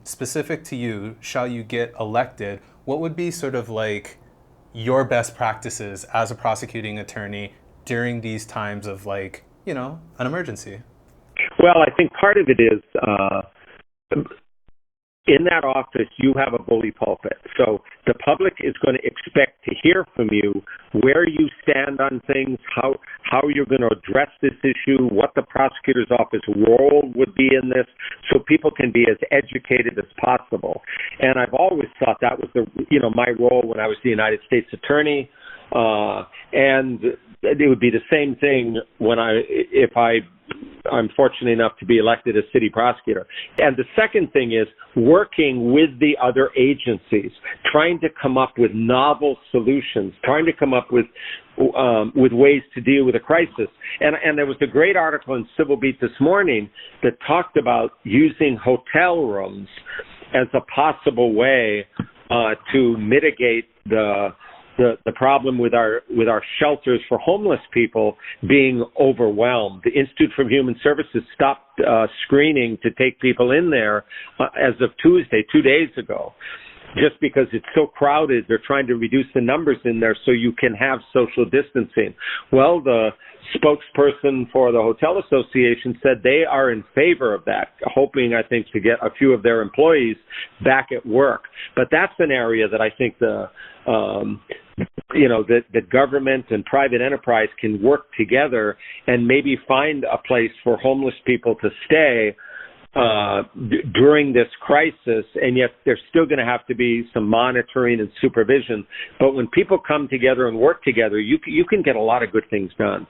specific to you, shall you get elected, what would be sort of like your best practices as a prosecuting attorney during these times of like, an emergency? Well, I think part of it is in that office, you have a bully pulpit. So the public is going to expect to hear from you where you stand on things, how you're going to address this issue, what the prosecutor's office role would be in this, so people can be as educated as possible. And I've always thought that was my role when I was the United States Attorney. And it would be the same thing if I'm fortunate enough to be elected as city prosecutor. And the second thing is working with the other agencies, trying to come up with novel solutions, trying to come up with ways to deal with a crisis. And there was a great article in Civil Beat this morning that talked about using hotel rooms as a possible way to mitigate the problem with our shelters for homeless people being overwhelmed. The Institute for Human Services stopped screening to take people in there as of Tuesday, 2 days ago, just because it's so crowded. They're trying to reduce the numbers in there so you can have social distancing. Well, the spokesperson for the Hotel Association said they are in favor of that, hoping, I think, to get a few of their employees back at work. But that's an area that I think that government and private enterprise can work together and maybe find a place for homeless people to stay during this crisis, and yet there's still going to have to be some monitoring and supervision. But when people come together and work together, you can get a lot of good things done.